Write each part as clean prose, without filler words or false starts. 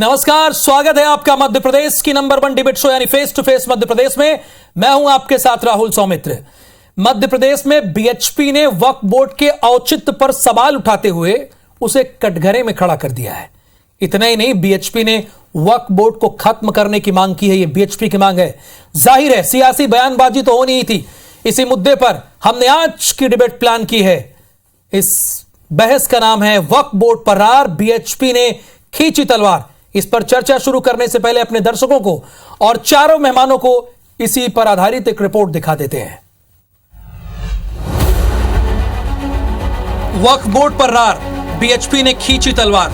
नमस्कार, स्वागत है आपका मध्य प्रदेश की नंबर 1 डिबेट शो यानी face to face Madhya Pradesh में। मैं हूं आपके साथ राहुल सौमित्र। मध्य प्रदेश में बीएचपी ने वक्फ बोर्ड के औचित्य पर सवाल उठाते हुए उसे कटघरे में खड़ा कर दिया है। इतना ही नहीं, बीएचपी ने वक्फ बोर्ड को खत्म करने की मांग की है। यह बीएचपी की मांग है। जाहिर है सियासी बयानबाजी तो होनी ही थी। इसी मुद्दे पर हमने आज की डिबेट प्लान की है। इस बहस का नाम है वक्फ बोर्ड पर रार, बीएचपी ने खींची तलवार। इस पर चर्चा शुरू करने से पहले अपने दर्शकों को और चारों मेहमानों को इसी पर आधारित एक रिपोर्ट दिखा देते हैं। वक्फ बोर्ड पर रार, बीएचपी ने खींची तलवार।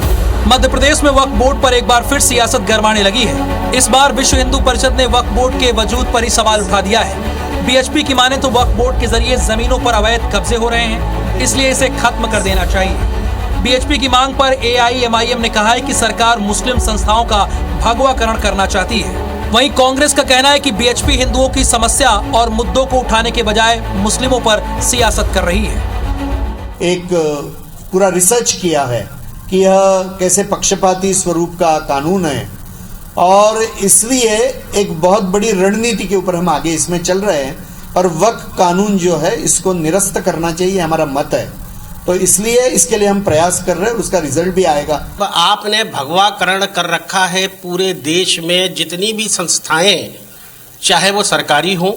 मध्य प्रदेश में वक्फ बोर्ड पर एक बार फिर सियासत गरमाने लगी है। इस बार विश्व हिंदू परिषद ने वक्फ बोर्ड के वजूद पर ही सवाल उठा दिया है। बीएचपी की माने तो वक्फ बोर्ड के जरिए जमीनों पर अवैध कब्जे हो रहे हैं, इसलिए इसे खत्म कर देना चाहिए। बीएचपी की मांग पर एआईएमआईएम ने कहा है कि सरकार मुस्लिम संस्थाओं का भगवाकरण करना चाहती है। वहीं कांग्रेस का कहना है कि बीएचपी हिंदुओं की समस्या और मुद्दों को उठाने के बजाय मुस्लिमों पर सियासत कर रही है। एक पूरा रिसर्च किया है कि यह कैसे पक्षपाती स्वरूप का कानून है और इसलिए एक बहुत बड़ी रणनीति के ऊपर हम आगे इसमें चल रहे हैं और वक्फ कानून जो है इसको निरस्त करना चाहिए, हमारा मत है। तो इसलिए इसके लिए हम प्रयास कर रहे हैं, उसका रिजल्ट भी आएगा। आपने भगवाकरण कर रखा है पूरे देश में। जितनी भी संस्थाएं, चाहे वो सरकारी हो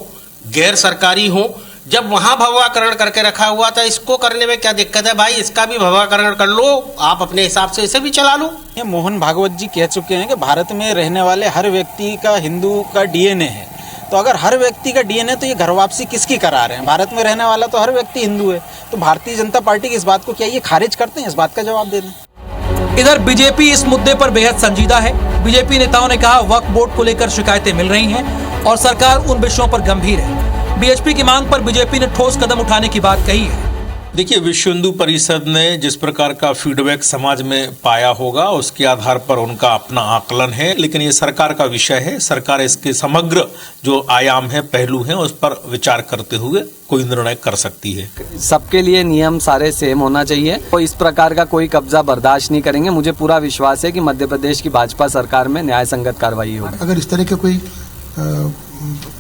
गैर सरकारी हो, जब वहां भगवाकरण करके रखा हुआ था, इसको करने में क्या दिक्कत है भाई? इसका भी भगवाकरण कर लो, आप अपने हिसाब से इसे भी चला लो। मोहन भागवत जी कह चुके हैं कि भारत में रहने वाले हर व्यक्ति का हिंदू का डीएनए है। तो अगर हर व्यक्ति का डीएनए, तो ये घर वापसी किसकी करा रहे हैं? भारत में रहने वाला तो हर व्यक्ति हिंदू है। तो भारतीय जनता पार्टी की इस बात को क्या ये खारिज करते हैं? इस बात का जवाब दे दें। इधर बीजेपी इस मुद्दे पर बेहद संजीदा है। बीजेपी नेताओं ने कहा वक्फ बोर्ड को लेकर शिकायतें मिल रही हैं और सरकार उन विषयों पर गंभीर है। बीएचपी की मांग पर बीजेपी ने ठोस कदम उठाने की बात कही है। देखिए, विश्व हिंदू परिषद ने जिस प्रकार का फीडबैक समाज में पाया होगा उसके आधार पर उनका अपना आकलन है, लेकिन ये सरकार का विषय है। सरकार इसके समग्र जो आयाम है, पहलू हैं, उस पर विचार करते हुए कोई निर्णय कर सकती है। सबके लिए नियम सारे सेम होना चाहिए। तो इस प्रकार का कोई कब्जा बर्दाश्त नहीं करेंगे। मुझे पूरा विश्वास है कि मध्य प्रदेश की भाजपा सरकार में न्याय संगत कार्रवाई होगी। अगर इस तरह के कोई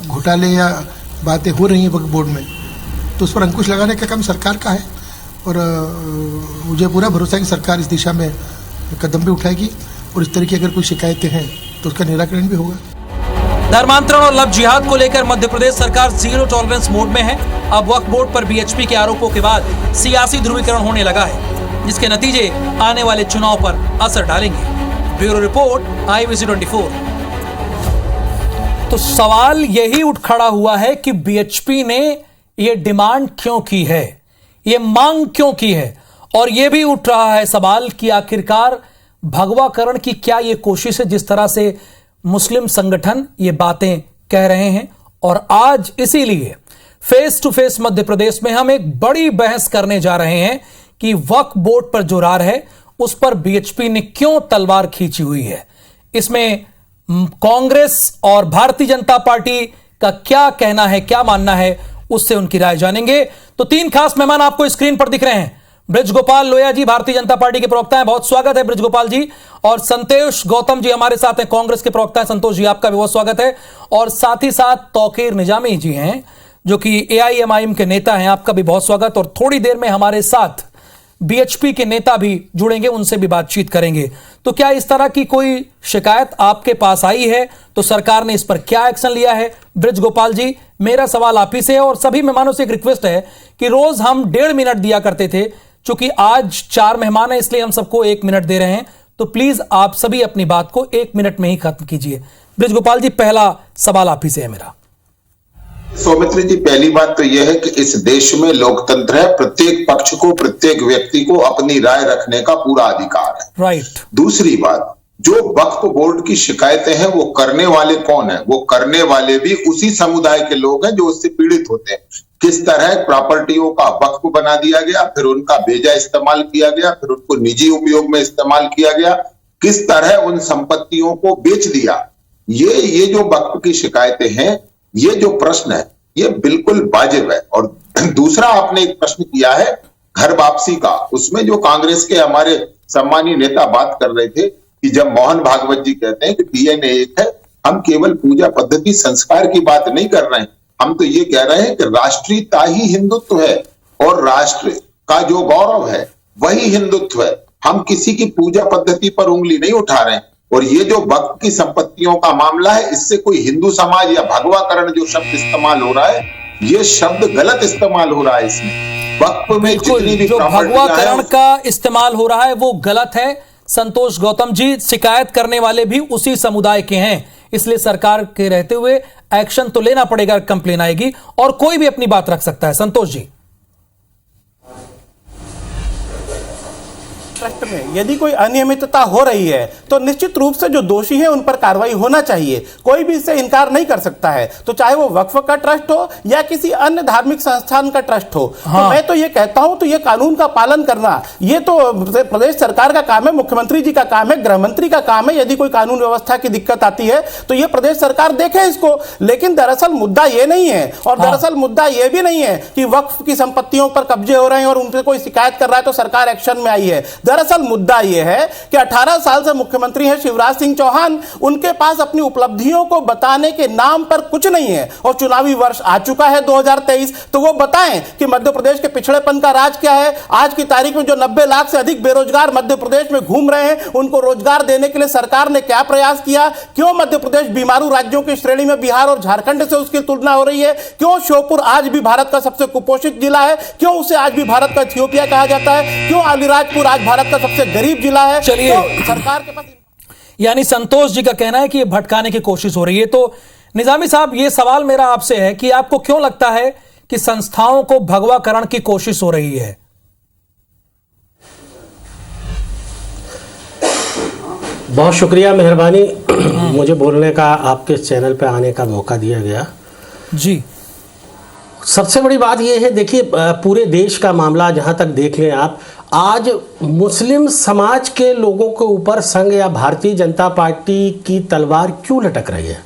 घोटाले या बातें हो रही हैं वक्फ बोर्ड में, तो उस पर अंकुश लगाने का काम सरकार का है और मुझे पूरा भरोसा है कि सरकार इस दिशा में कदम भी उठाएगी और इस तरह की अगर कोई शिकायतें हैं तो उसका निराकरण भी होगा। धर्मांतरण और लव जिहाद को लेकर मध्य प्रदेश सरकार जीरो टॉलरेंस मोड में है। अब वक्फ बोर्ड पर बीएचपी के आरोपों के बाद सियासी ध्रुवीकरण होने लगा है, जिसके नतीजे आने वाले चुनाव पर असर डालेंगे। Bureau report, IBC24। तो सवाल यही उठ खड़ा हुआ है कि बीएचपी ने ये डिमांड क्यों की है, ये मांग क्यों की है, और यह भी उठ रहा है सवाल कि आखिरकार भगवाकरण की क्या ये कोशिश है, जिस तरह से मुस्लिम संगठन ये बातें कह रहे हैं। और आज इसीलिए face to face Madhya Pradesh में हम एक बड़ी बहस करने जा रहे हैं कि वक्फ बोर्ड पर जो रार है उस पर बीएचपी ने क्यों तलवार खींची हुई है। इसमें कांग्रेस और भारतीय जनता पार्टी का क्या कहना है, क्या मानना है, उससे उनकी राय जानेंगे। तो 3 खास मेहमान आपको स्क्रीन पर दिख रहे हैं। बृजगोपाल लोया जी भारतीय जनता पार्टी के प्रवक्ता हैं, बहुत स्वागत है बृजगोपाल जी। और संतोष गौतम जी हमारे साथ हैं, कांग्रेस के प्रवक्ता हैं। संतोष जी, आपका भी बहुत स्वागत है। और साथ ही साथ तौकीर निजामी जी हैं, जो कि एआईएमआईएम के नेता हैं, आपका भी बहुत स्वागत। और थोड़ी देर में हमारे साथ बीएचपी के नेता भी जुड़ेंगे, उनसे भी बातचीत करेंगे। तो क्या इस तरह की कोई शिकायत आपके पास आई है तो सरकार ने इस पर क्या एक्शन लिया है? बृजगोपाल जी, मेरा सवाल आप ही से है और सभी मेहमानों से एक रिक्वेस्ट है कि रोज हम 1.5 मिनट दिया करते थे, चूंकि आज 4 मेहमान हैं इसलिए हम सबको 1 मिनट दे रहे हैं। तो प्लीज आप सभी अपनी बात को 1 मिनट में ही खत्म कीजिए। बृजगोपाल जी, पहला सवाल आप ही से है मेरा। सौमित्र जी, पहली बात तो यह है कि इस देश में लोकतंत्र है। प्रत्येक पक्ष को, प्रत्येक व्यक्ति को अपनी राय रखने का पूरा अधिकार है। राइट। दूसरी बात, जो वक्फ बोर्ड की शिकायतें हैं वो करने वाले कौन है? वो करने वाले भी उसी समुदाय के लोग हैं जो उससे पीड़ित होते हैं। किस तरह प्रॉपर्टियों का वक्फ बना दिया गया, फिर उनका बेजा इस्तेमाल किया गया, फिर उनको निजी उपयोग में इस्तेमाल किया गया, किस तरह उन संपत्तियों को बेच दिया, ये जो वक्फ की शिकायतें हैं, ये जो प्रश्न है ये बिल्कुल वाजिब है। और दूसरा आपने एक प्रश्न किया है घर वापसी का, उसमें जो कांग्रेस के हमारे सम्मानीय नेता बात कर रहे थे, कि जब मोहन भागवत जी कहते हैं कि डीएनए एक है, हम केवल पूजा पद्धति संस्कार की बात नहीं कर रहे हैं, हम तो ये कह रहे हैं कि राष्ट्रीयता ही हिंदुत्व है और राष्ट्र का जो गौरव है वही हिंदुत्व है। हम किसी की पूजा पद्धति पर उंगली नहीं उठा रहे हैं। और ये जो वक्फ की संपत्तियों का मामला है, इससे कोई हिंदू समाज या भगवाकरण जो शब्द इस्तेमाल हो रहा है, ये शब्द गलत इस्तेमाल हो रहा है। इसमें वक्फ में जितनी भी जो भगवाकरण का इस्तेमाल हो रहा है वो गलत है। संतोष गौतम जी, शिकायत करने वाले भी उसी समुदाय के हैं, इसलिए सरकार के रहते हुए एक्शन तो लेना पड़ेगा। कंप्लेन आएगी और कोई भी अपनी बात रख सकता है। संतोष जी, ट्रस्ट में यदि कोई अनियमितता हो रही है तो निश्चित रूप से जो दोषी है उन पर कार्रवाई होना चाहिए, कोई भी इससे इनकार नहीं कर सकता है। तो चाहे वो वक्फ का ट्रस्ट हो या किसी अन्य धार्मिक संस्थान का ट्रस्ट हो, तो मैं तो ये कहता हूं तो ये कानून का पालन करना ये तो प्रदेश सरकार का काम है, मुख्यमंत्री जी का काम है, गृह मंत्री का काम है। यदि कोई कानून व्यवस्था की दिक्कत आती है तो ये प्रदेश सरकार देखे इसको। लेकिन दरअसल मुद्दा ये नहीं है, और दरअसल मुद्दा ये भी नहीं है कि वक्फ की संपत्तियों पर कब्जे हो रहे हैं और उनसे कोई शिकायत कर रहा है तो सरकार एक्शन में आई है। दरअसल मुद्दा यह है कि 18 साल से मुख्यमंत्री हैं शिवराज सिंह चौहान, उनके पास अपनी उपलब्धियों को बताने के नाम पर कुछ नहीं है। और चुनावी वर्ष आ चुका है 2023, तो वो बताएं कि मध्य प्रदेश के पिछड़ेपन का राज क्या है। आज की तारीख में जो 90 लाख से अधिक बेरोजगार मध्य प्रदेश में घूम रहे हैं, उनको रोजगार देने के लिए सरकार ने क्या प्रयास किया। क्यों मध्य प्रदेश बीमारू राज्यों की श्रेणी में बिहार और झारखंड से उसकी तुलना हो रही है। क्यों श्योपुर आज भी भारत का सबसे कुपोषित जिला है। क्यों उसे आज भी भारत का इथियोपिया कहा जाता है। क्यों अलीराजपुर आज भारत का सबसे गरीब जिला है। चलिए, तो सरकार के पास, यानी संतोष जी का कहना है कि ये भटकाने की कोशिश हो रही है। तो निजामी साहब, ये सवाल मेरा आपसे है कि आपको क्यों लगता है कि संस्थाओं को भगवाकरण की कोशिश हो रही है? बहुत शुक्रिया, मेहरबानी मुझे बोलने का, आपके चैनल पे आने का मौका दिया गया। जी, सबसे बड़ी बात यह है, देखिए पूरे देश का मामला जहां तक देख लें आप, आज मुस्लिम समाज के लोगों के ऊपर संघ या भारतीय जनता पार्टी की तलवार क्यों लटक रही है,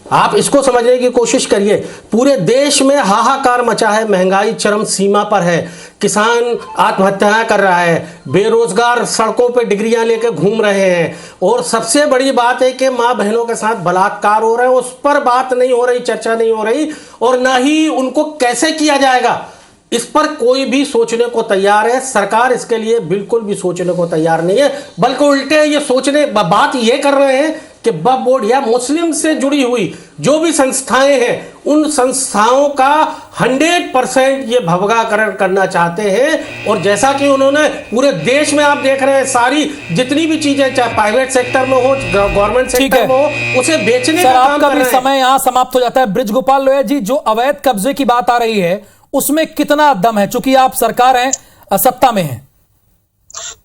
आप इसको समझने की कोशिश करिए। पूरे देश में हाहाकार मचा है, महंगाई चरम सीमा पर है, किसान आत्महत्याएं कर रहा है, बेरोजगार सड़कों पे डिग्रियां लेकर घूम रहे हैं, और सबसे बड़ी बात है कि मां बहनों के साथ बलात्कार हो रहे हैं, उस पर बात नहीं हो रही, चर्चा नहीं हो रही, और ना ही उनको कैसे किया जाएगा इस पर कोई भी सोचने को तैयार है। सरकार इसके लिए बिल्कुल भी सोचने को तैयार नहीं है, बल्कि उल्टे ये सोचने बात ये कर रहे हैं कि वक्फ बोर्ड या मुस्लिम से जुड़ी हुई जो भी संस्थाएं हैं, उन संस्थाओं का 100% ये भगवाकरण करना चाहते हैं। और जैसा कि उन्होंने पूरे देश में आप देख रहे हैं, सारी जितनी भी चीजें चाहे प्राइवेट सेक्टर में हो, गवर्नमेंट सेक्टर में हो, उसे बेचने का काम कर रहे हैं। समय यहां समाप्त हो जाता है। ब्रिज गोपाल लोया जी, जो अवैध कब्जे की बात आ रही है उसमें कितना दम है, चूंकि आप सरकार हैं, सत्ता में हैं?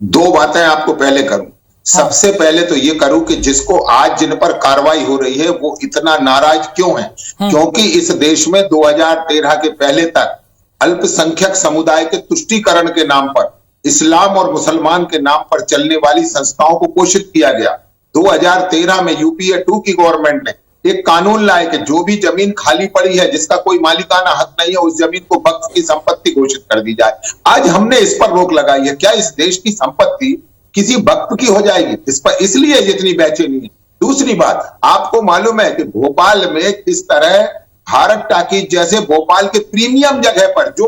दो बातें आपको पहले करूं। सबसे पहले तो ये करूं कि जिसको आज जिन पर कार्रवाई हो रही है वो इतना नाराज क्यों है, क्योंकि इस देश में 2013 के पहले तक अल्पसंख्यक समुदाय के तुष्टीकरण के नाम पर, इस्लाम और मुसलमान के नाम पर चलने वाली संस्थाओं को पोषित किया गया। 2013 में यूपीए 2 की गवर्नमेंट ने एक कानून लाए कि जो भी जमीन खाली पड़ी है, जिसका कोई मालिकाना हक नहीं है, उस जमीन को वक्फ की संपत्ति घोषित कर दी जाए। आज हमने इस पर रोक लगाई है। क्या इस देश की संपत्ति किसी वक्फ की हो जाएगी? इस पर इसलिए जितनी बेचैनी है। दूसरी बात, आपको मालूम है कि भोपाल में किस तरह भारत टाकीज जैसे भोपाल के प्रीमियम जगह पर, जो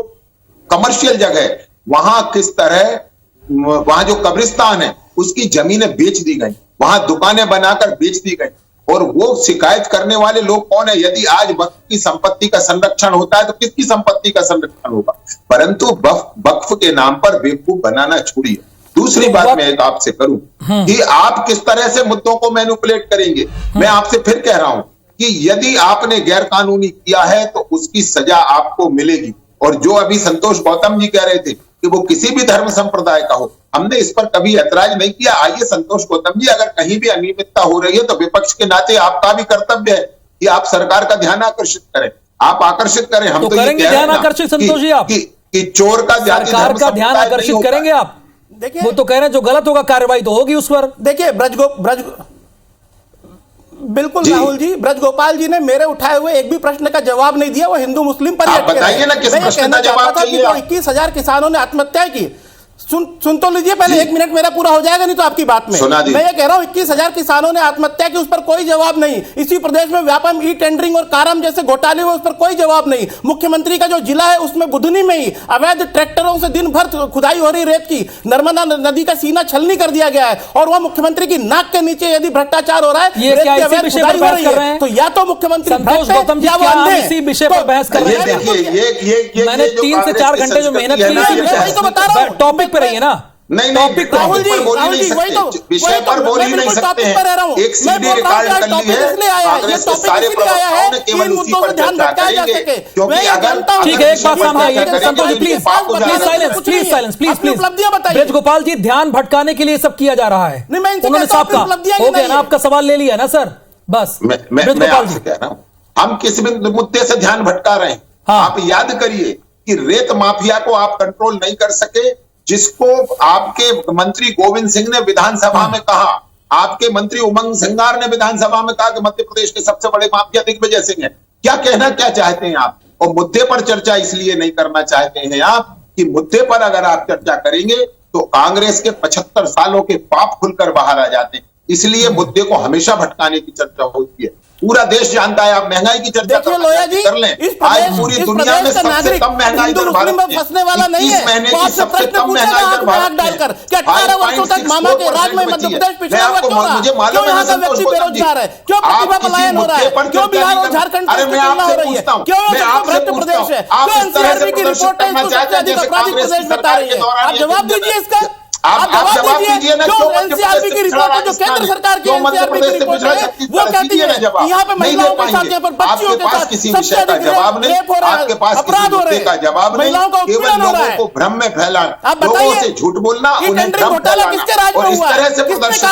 कमर्शियल जगह है, वहां किस तरह वहां जो कब्रिस्तान है उसकी जमीनें बेच दी गई, वहां दुकानें बनाकर बेच दी गई। और वो शिकायत करने वाले लोग कौन है? यदि आज वक्फ की संपत्ति का संरक्षण होता है तो किसकी संपत्ति का संरक्षण होगा? परंतु वक्फ के नाम पर बेवकूफ बनाना छोड़िए। दूसरी बात मैं एक आपसे करूं कि आप किस तरह से मुद्दों को मैनिपुलेट करेंगे। मैं आपसे फिर कह रहा हूं कि यदि आपने गैर कानूनी किया है तो उसकी सजा आपको मिलेगी। और जो अभी संतोष गौतम जी कह रहे थे कि वो किसी भी धर्म संप्रदाय का हो, हमने इस पर कभी ऐतराज नहीं किया। आइए संतोष गौतम जी, अगर कहीं भी अनियमितता हो रही है तो विपक्ष के नाते आपका भी कर्तव्य है कि आप सरकार का ध्यान आकर्षित करें, आप आकर्षित करें। हम तो ये कह रहे हैं संतोष जी आप कि चोर का सरकार का ध्यान आकर्षित करेंगे आप। देखिए, वो तो कह रहे हैं जो गलत होगा कार्रवाई तो होगी उस पर। देखिए बिल्कुल राहुल जी, ब्रज गोपाल जी ने मेरे उठाए हुए एक भी प्रश्न का जवाब नहीं दिया। वो हिंदू मुस्लिम पर बताइए ना किस प्रश्न का जवाब चाहिए। 21,000 किसानों ने आत्महत्या की। सुन तो लीजिए पहले, 1 मिनट मेरा पूरा हो जाएगा नहीं तो आपकी बात में। मैं ये कह रहा हूं 21,000 किसानों ने आत्महत्या की, उस पर कोई जवाब नहीं। इसी प्रदेश में व्यापम ई टेंडरिंग और कारम जैसे घोटाले हुए, उस पर कोई जवाब नहीं। मुख्यमंत्री का जो जिला है उसमें बुधनी में ही अवैध ट्रैक्टरों से दिन भर खुदाई हो रही रेत की, नर्मदा नदी का सीना छलनी कर दिया गया है, और वह मुख्यमंत्री की नाक के नीचे यदि भ्रष्टाचार हो रहा है, रेत की अवैध खुदाई हो रही है, तो या तो मुख्यमंत्री या वो अंधे। इसी विषय पर बहस कर रहे हैं। मैंने 3 से 4 घंटे जो मेहनत की वही तो बता रहा हूं, टॉपिक पे रहिए ना। नहीं टॉपिक राहुल जी विषय पर बोल ही नहीं सकते हैं। एक सीडी रिकॉर्ड कर ली है कांग्रेस के सारे प्रवक्ताओं ने, केवल उसी पर चर्चा करेंगे, क्योंकि अगर ठीक है एक बात सामने आई है, Santosh ji please silence please Braj Gopal ji, ध्यान भटकाने के लिए सब किया जा रहा है। उन्होंने साफ कहा, हो गया ना, आपका सवाल ले लिया ना सर, बस। मैं आपसे कह रहा हूं, हम किस भी मुद्दे से ध्यान भटका रहे हैं। आप याद करिए कि रेत माफिया को आप कंट्रोल नहीं कर सके, जिसको आपके मंत्री गोविंद सिंह ने विधानसभा में कहा, आपके मंत्री उमंग सिंगार ने विधानसभा में कहा कि मध्य प्रदेश के सबसे बड़े माफिया दिग्विजय सिंह है। क्या कहना क्या चाहते हैं आप? और मुद्दे पर चर्चा इसलिए नहीं करना चाहते हैं आप कि मुद्दे पर अगर आप चर्चा करेंगे तो कांग्रेस के 75 सालों के पाप खुलकर बाहर आ जाते हैं, इसलिए मुद्दे को हमेशा भटकाने की चर्चा होती है। पूरा देश जानता है, आप महंगाई की चर्चा कर लें, आज पूरी दुनिया में सबसे कम महंगाई दर भारत में, 21 महीने की सबसे कम महंगाई दर भारत में, 5.6 मैं आपको मुझे मालूम है संतोष गौतम जी, आप किसी मुद्दे पर चर्चा नहीं कर, अरे मैं आपसे पूछता हूँ, मैं आपसे पूछता हूँ, आप इस तरह से प्रदर्शित करना चाहते हैं जैसे कांग्रेस की सरकार के दौरान। जवाब दीजिए इसका, आप जवाब दीजिए ना, क्यों एनसीआरबी की रिपोर्ट है, जो केंद्र सरकार की एनसीआरबी की रिपोर्ट है, वो कहती है यहाँ पे महिलाओं के साथ, यहाँ पर बच्चियों के साथ किसी विषय का जवाब नहीं, आपके पास किसी मुद्दे का जवाब नहीं, केवल लोगों को भ्रम में फैलाना, लोगों से झूठ बोलना, उन्हें भ्रम फैलाना और इस तरह से प्रदर्शित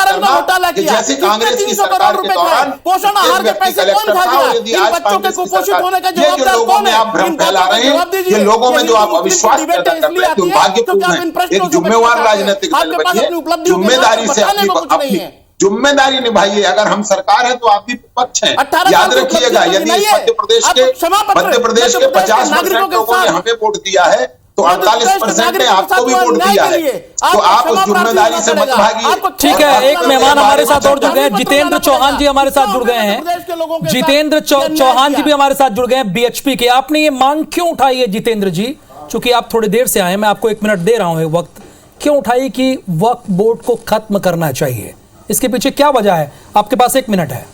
करना कि जैसे कांग्रेस की सरकार के दौरान पोषण आहार के पैसे कौन खा गया, इन बच्चों के कुपोषित होने का जवाबदार कौन है? आप भ्रम फैला रहे हैं, ये लोगों में जो आप अविश्वास पैदा कर रहे हैं, दुर्भाग्यपूर्ण है। एक जिम्मेवार राजनीतिक दल बनिए, जिम्मेदारी से अपनी जिम्मेदारी निभाइए। अगर हम सरकार है तो आप भी विपक्ष हैं। याद रखिएगा, यदि मध्य प्रदेश के 50% लोगों ने हमें वोट दिया है तो 48% ने आपको भी वोट दिया है, तो आप उस जिम्मेदारी से मत भागिए। ठीक है, एक मेहमान हमारे साथ और जुड़ गए हैं, जितेंद्र चौहान जी हमारे साथ जुड़ गए हैं। जितेंद्र चौहान जी भी हमारे साथ जुड़ गए हैं बीएचपी के। आपने ये मांग क्यों उठाई है जितेंद्र जी? चूंकि आप थोड़ी देर से आए, मैं आपको 1 मिनट दे रहा हूं वक्त, क्यों उठाई कि वक्फ बोर्ड को खत्म करना चाहिए? इसके पीछे क्या वजह है? आपके पास 1 मिनट है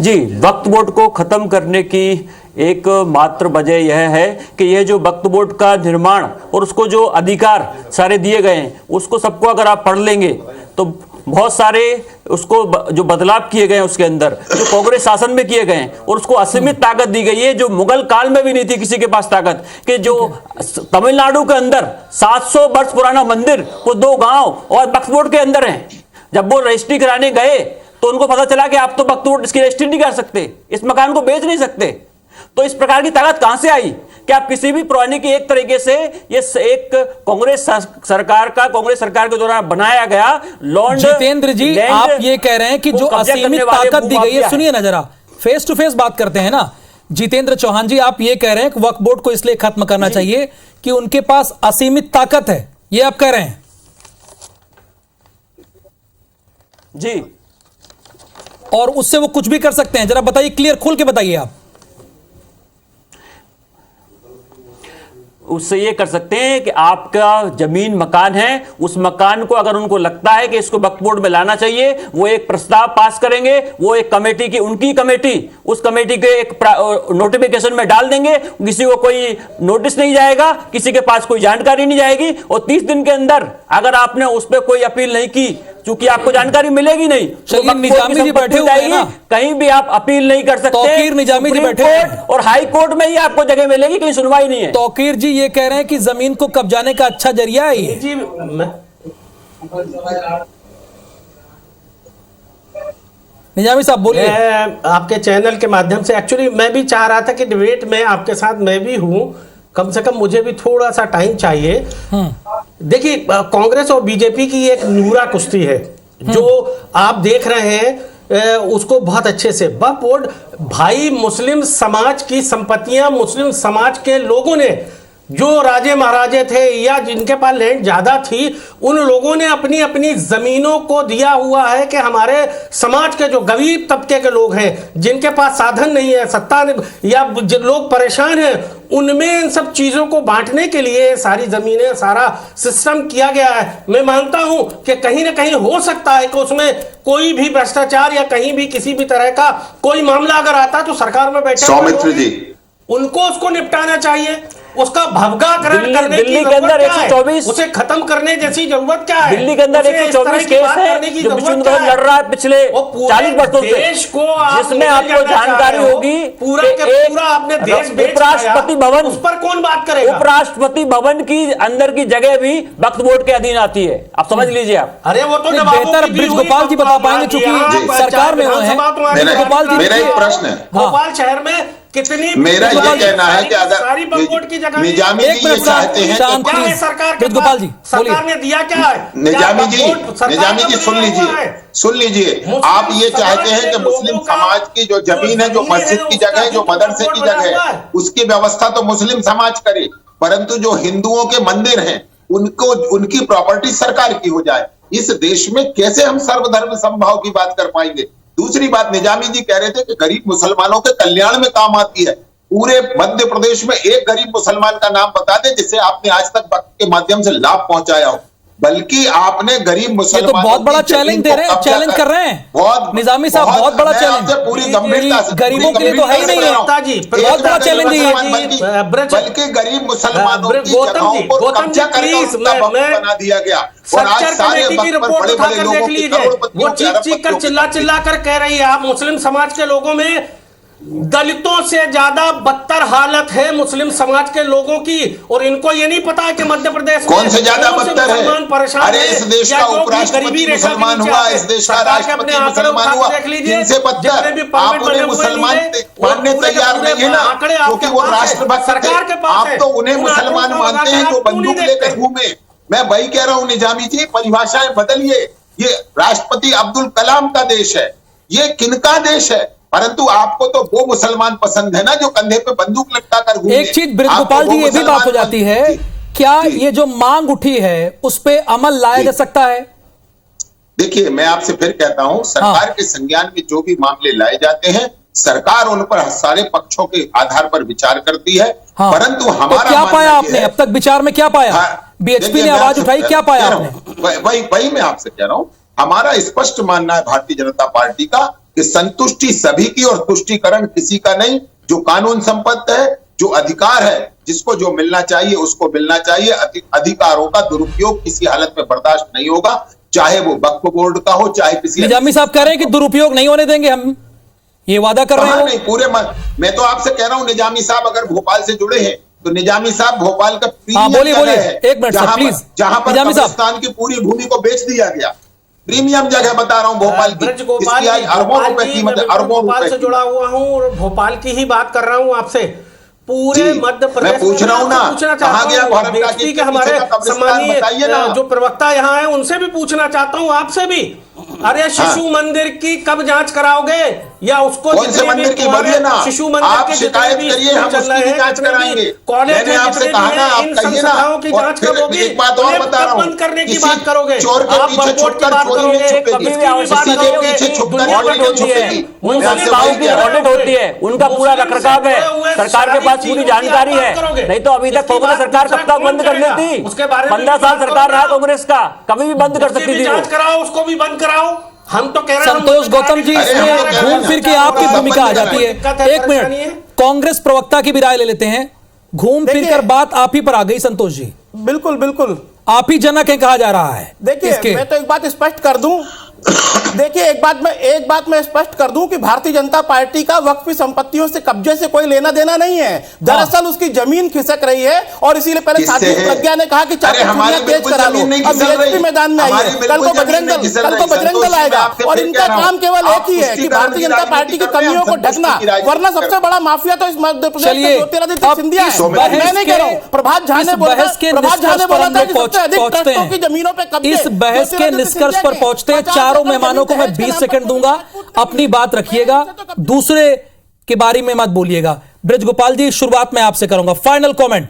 जी। वक्फ बोर्ड को खत्म करने की एक मात्र वजह यह है कि यह जो वक्फ बोर्ड का निर्माण और उसको जो अधिकार सारे दिए गए हैं, उसको सबको अगर आप पढ़ लेंगे तो बहुत सारे उसको जो बदलाव किए गए हैं उसके अंदर, जो कांग्रेस शासन में किए गए हैं, और उसको असीमित ताकत दी गई है जो मुगल काल में भी नहीं थी किसी के पास ताकत, कि जो तमिलनाडु के अंदर 700 वर्ष पुराना मंदिर वो 2 गांव और वक्फ बोर्ड के अंदर हैं। जब वो रजिस्ट्री कराने गए तो उनको पता चला कि आप तो वक्फ बोर्ड इसकी रजिस्ट्री नहीं कर सकते, इस मकान को बेच नहीं सकते। तो इस प्रकार की ताकत कहां से आई कि आप किसी भी पुरानी की एक तरीके से ये एक कांग्रेस सरकार के दौरान बनाया गया लॉन्ड। जितेंद्र जी, आप ये कह रहे हैं कि जो असीमित ताकत दी गई है, सुनिए ना जरा, फेस टू फेस बात करते हैं ना। जितेंद्र चौहान जी, आप ये कह रहे हैं कि वक्फ बोर्ड को इसलिए खत्म करना चाहिए कि उनके पास असीमित ताकत है, ये आप कह रहे हैं जी, और उससे वो कुछ भी कर सकते हैं? जरा बताइए, क्लियर खोल के बताइए आप। उससे ये कर सकते हैं कि आपका जमीन मकान है, उस मकान को अगर उनको लगता है कि इसको वक्फ बोर्ड में लाना चाहिए, वो एक प्रस्ताव पास करेंगे, वो एक कमेटी की, उनकी कमेटी, उस कमेटी के एक नोटिफिकेशन में डाल देंगे, किसी को कोई नोटिस नहीं जाएगा, किसी के पास कोई जानकारी नहीं जाएगी, और 30 दिन के अंदर अगर आपने उस पर कोई अपील नहीं की, चूंकि आपको जानकारी मिलेगी नहीं, तो निजामी जी बैठे हुए हैं ना, कहीं भी आप अपील नहीं कर सकते। तौकीर निजामी जी बैठे हुए हैं और हाई कोर्ट में ही आपको जगह मिलेगी, कहीं सुनवाई नहीं है। तौकीर जी ये कह रहे हैं कि जमीन को कब्जाने का अच्छा जरिया है ये जी। निजामी साहब बोलिए। आपके चैनल के माध्यम से एक्चुअली मैं भी चाह रहा था कि डिबेट में आपके साथ मैं भी हूं, कम से कम मुझे भी थोड़ा सा टाइम चाहिए। देखिए, कांग्रेस और बीजेपी की एक नूरा कुश्ती है जो आप देख रहे हैं, उसको बहुत अच्छे से वक्फ बोर्ड, भाई मुस्लिम समाज की संपत्तियां मुस्लिम समाज के लोगों ने जो राजे महाराजे थे या जिनके पास लैंड ज्यादा थी, उन लोगों ने अपनी अपनी जमीनों को दिया हुआ है कि हमारे समाज के जो गरीब तबके के लोग हैं, जिनके पास साधन नहीं है, सत्ता या लोग परेशान हैं, उनमें इन सब चीजों को बांटने के लिए सारी जमीनें, सारा सिस्टम किया गया है। मैं मानता हूं कि कहीं ना कहीं हो सकता है कि उसमें कोई भी भ्रष्टाचार या कहीं भी किसी भी तरह का कोई मामला अगर आता तो सरकार में बैठे सौमित्र जी, उनको उसको निपटाना चाहिए। उसका भवगाकरण करने की दिल्ली के अंदर 124 उसे खत्म करने जैसी जरूरत क्या है? दिल्ली के अंदर 124 केस है जो विष्णु लड़ रहा है पिछले 40 वर्षों से, जिसमें आपको जानकारी होगी पूरा के पूरा आपने देश उपराष्ट्रपति भवन, उस पर कौन बात करेगा? उपराष्ट्रपति भवन की अंदर की जगह भी वक्फ बोर्ड के अधीन आती है। आप समझ लीजिए आप। अरे वो तो बेहतर ब्रिजगोपाल जी बता पाएंगे चूंकि सरकार में हुए हैं। ब्रिजगोपाल जी, मेरा एक प्रश्न है, भोपाल शहर में कितनी, मेरा ये कहना है कि अगर सारी बकवोट की जगह निजामी जी ये चाहते हैं, क्या है सरकार के गोपाल जी, पास? सरकार ने दिया क्या है? निजामी जी सुन लीजिए, आप ये चाहते हैं कि मुस्लिम समाज की जो जमीन है, जो मस्जिद की जगह है, जो मदरसे की जगह है, उसकी व्यवस्था तो मुस्लिम समाज करे, परंतु जो हिंदुओं के मंदिर हैं उनको, उनकी प्रॉपर्टी सरकार की हो जाए। इस देश में कैसे हम सर्वधर्म समभाव की बात कर पाएंगे? दूसरी बात, निजामी जी कह रहे थे कि गरीब मुसलमानों के कल्याण में काम आती है। पूरे मध्य प्रदेश में एक गरीब मुसलमान का नाम बता दे जिसे आपने आज तक वक्फ के माध्यम से लाभ पहुंचाया हो। बल्कि आपने गरीब मुसलमानों, ये तो बहुत बड़ा चैलेंज दे रहे हैं, चैलेंज कर रहे हैं बहुत निजामी साहब, बहुत बड़ा चैलेंज, पूरी गंभीरता से, गरीबों के लिए तो है ही नहीं है, बहुत बड़ा चैलेंज है, बल्कि गरीब मुसलमानों की जगहों को कब्जा करके उनका वक्फ बना दिया गया। और आज सारे वक्त पर बड़े बड़े लोगों की वो चीख कर चिल्ला कर कह रही है आप मुस्लिम समाज के लोगों में दलितों से ज्यादा बदतर हालत है मुस्लिम समाज के लोगों की, और इनको ये नहीं पता है कि मध्य प्रदेश कौन से ज्यादा बदतर है? अरे इस देश का उपराष्ट्रपति मुसलमान हुआ, इस देश का राष्ट्रपति मुसलमान हुआ, इनसे बदतर आप उन्हें मुसलमान मानने तैयार नहीं है ना, क्योंकि वो राष्ट्रभक्त थे। आप तो उन्हें मुसलमान मानते हैं जो बंदूक लेकर घूमे। मैं वही कह रहा हूँ निजामी जी, परिभाषाएं बदलिए। ये राष्ट्रपति अब्दुल कलाम का देश है, ये किनका देश है? परंतु आपको तो वो मुसलमान पसंद है ना जो कंधे पे बंदूक लटका कर घूमे। एक चीज ब्रिजगोपाल जी, ये भी बात हो जाती है, क्या ये जो मांग उठी है उस पे अमल लाया जा सकता है? देखिए, मैं आपसे फिर कहता हूं, सरकार के संज्ञान में जो भी मामले लाए जाते हैं, सरकार उन पर सारे पक्षों के आधार पर विचार करती है। परंतु हमारा तो क्या पाया आपने अब तक? विचार में क्या पाया? बीएचपी ने आवाज उठाई, क्या पाया आपने? वही मैं आपसे कह रहा हूं, हमारा स्पष्ट मानना है भारतीय जनता पार्टी का कि संतुष्टि सभी की और तुष्टिकरण किसी का नहीं। जो कानून संपन्न है, जो अधिकार है, जिसको जो मिलना चाहिए उसको मिलना चाहिए। अधिकारों का दुरुपयोग किसी हालत में बर्दाश्त नहीं होगा, चाहे वो वक्फ बोर्ड का हो, चाहे किसी। निजामी साहब कह रहे हैं कि दुरुपयोग नहीं होने देंगे, हम ये वादा कर रहे हैं। नहीं, पूरे मैं तो आपसे कह रहा हूं, निजामी साहब अगर भोपाल से जुड़े हैं तो निजामी साहब भोपाल का बोलिए एक मिनट प्लीज, जहां पर कब्रिस्तान की पूरी भूमि को बेच दिया गया, प्रीमियम जगह बता रहा हूं भोपाल की, इसकी आज अरबों रुपए कीमत है, अरबों रुपए से जुड़ा हुआ हूं और भोपाल की ही बात कर रहा हूं आपसे। पूरे मध्य प्रदेश मैं पूछ रहा हूं ना, कहां गया भारत का हमारे सम्मानीय जो प्रवक्ता यहाँ है उनसे भी पूछना चाहता हूं, आपसे भी। अरे शिशु मंदिर की कब जांच कराओगे? या उसको कौन से मंदिर की? बोलिए ना, शिशु मंदिर आप शिकायत करिए, हम उसकी भी जांच कराएंगे। मैंने आपसे कहा ना, आप कहिए ना, की जांच करोगे, एक बात और बता रहा हूं, बंद करने की बात करोगे, चोर के पीछे छुपकर चोरी नहीं छुपेगी, किसी के पीछे छुपकर चोरी नहीं छुपेगी। ऑडिट होती है, उनका पूरा रखरखाव है, सरकार के पास पूरी जानकारी है। नहीं तो अभी तक कांग्रेस सरकार कब तक बंद कर लेती? 15 साल सरकार रहा कांग्रेस का, कभी भी बंद कर सकती थी। जांच कराओ, उसको भी बंद कराओ। हम तो कह रहे हैं संतोष गौतम जी, इसमें घूम फिर के आपकी भूमिका आ जाती है। एक मिनट, कांग्रेस प्रवक्ता की भी राय ले लेते हैं। घूम फिर कर बात आप ही पर आ गई संतोष जी। बिल्कुल बिल्कुल, आप ही जनक है कहा जा रहा है। देखिए, मैं तो एक बात स्पष्ट कर दूं, देखिए एक बात मैं स्पष्ट कर दूं कि भारतीय जनता पार्टी का वक्फी संपत्तियों से कब्जे से कोई लेना देना नहीं है। दरअसल उसकी जमीन खिसक रही है और इसीलिए पहले साध्वी प्रज्ञा ने कहा कि तेज करा लो, अब बीएचपी मैदान में आई है, कल को बजरंग दल आएगा और इनका काम केवल एक ही है कि भारतीय जनता पार्टी की कमियों को ढकना, वरना सबसे बड़ा माफिया तो इस मध्य प्रदेश में ज्योतिरादित्य सिंधिया है। मैं नहीं कह रहा हूं, प्रभात झा ने बोला था कि सबसे अधिक ट्रस्टों की जमीनों पर कब्जे। इस बहस के निष्कर्ष पर पहुंचते चारों मेहमानों को मैं 20 सेकंड दूंगा, अपनी बात रखिएगा, दूसरे के बारे में मत बोलिएगा। ब्रिजगोपाल जी, शुरुआत में आपसे करूंगा, फाइनल कमेंट।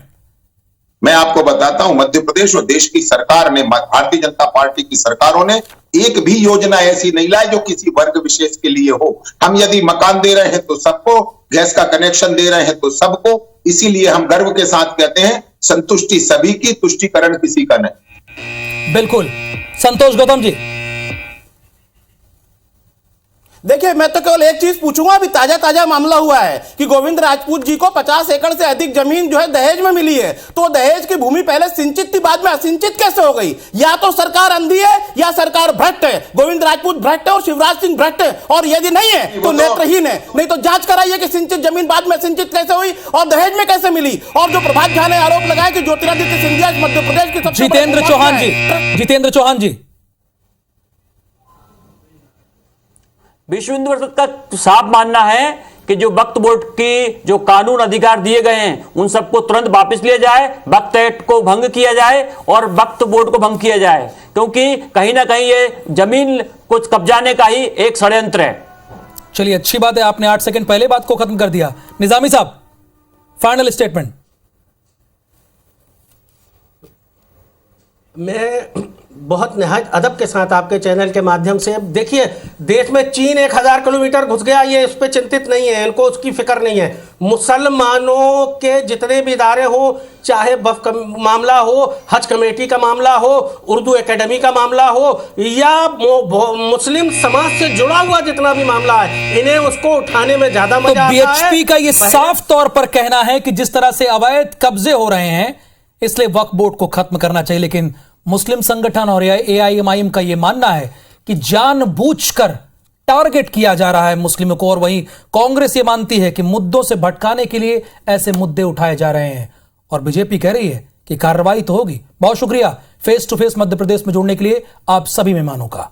मैं आपको बताता हूं, मध्य प्रदेश और देश की सरकार ने, भारतीय जनता पार्टी की सरकारों ने एक भी योजना ऐसी नहीं लाई जो किसी वर्ग विशेष के लिए हो। हम यदि मकान दे रहे हैं तो सबको, गैस का कनेक्शन दे रहे हैं तो सबको। इसीलिए हम गर्व के साथ कहते हैं, संतुष्टि सभी की, तुष्टिकरण किसी का नहीं। बिल्कुल। संतोष गौतम जी, देखिए, मैं तो केवल एक चीज पूछूंगा, अभी ताजा मामला हुआ है कि गोविंद राजपूत जी को 50 एकड़ से अधिक जमीन जो है दहेज में मिली है। तो दहेज की भूमि पहले सिंचित थी, बाद में असिंचित कैसे हो गई? या तो सरकार अंधी है या सरकार भ्रष्ट है। गोविंद राजपूत भ्रष्ट है और शिवराज सिंह भ्रष्ट है, और यदि नहीं है तो नेत्रहीन है। नहीं तो जांच कराइए कि सिंचित जमीन बाद में सिंचित कैसे हुई और दहेज में कैसे मिली। और जो प्रभात झा ने आरोप लगाया कि ज्योतिरादित्य सिंधिया मध्य प्रदेश की सबसे जितेंद्र चौहान जी, विश्व हिंदू परिषद का साफ मानना है कि जो वक्फ बोर्ड की जो कानून अधिकार दिए गए हैं उन सबको तुरंत वापस लिया जाए, वक्फ एक्ट को भंग किया जाए और वक्फ बोर्ड को भंग किया जाए, क्योंकि कहीं ना कहीं ये जमीन कुछ कब्जाने का ही एक षड्यंत्र है। चलिए, अच्छी बात है, आपने 8 सेकंड पहले बात को खत्म कर दिया। निजामी साहब, फाइनल स्टेटमेंट। मैं बहुत निहायत अदब के साथ आपके चैनल के माध्यम से, देखिए, देश में चीन 1000 किलोमीटर घुस गया, ये इस पे चिंतित नहीं है, इनको उसकी फिक्र नहीं है। मुसलमानों के जितने भी इदारे हो, चाहे वक्फ का मामला हो, हज कमेटी का मामला हो, उर्दू एकेडमी का मामला हो, या मुस्लिम समाज से जुड़ा हुआ जितना भी मामला है, इन्हें उसको उठाने में ज्यादा मजा आता है। बीएचपी का ये साफ तौर पर कहना है कि जिस तरह से अवैध कब्जे हो रहे हैं, इसलिए वक्फ बोर्ड को खत्म करना चाहिए। लेकिन मुस्लिम संगठन और एआईएमआईएम का यह मानना है कि जानबूझकर टारगेट किया जा रहा है मुस्लिमों को, और वहीं कांग्रेस ये मानती है कि मुद्दों से भटकाने के लिए ऐसे मुद्दे उठाए जा रहे हैं, और बीजेपी कह रही है कि कार्रवाई तो होगी। बहुत शुक्रिया face to face Madhya Pradesh में जुड़ने के लिए आप सभी मेहमानों का।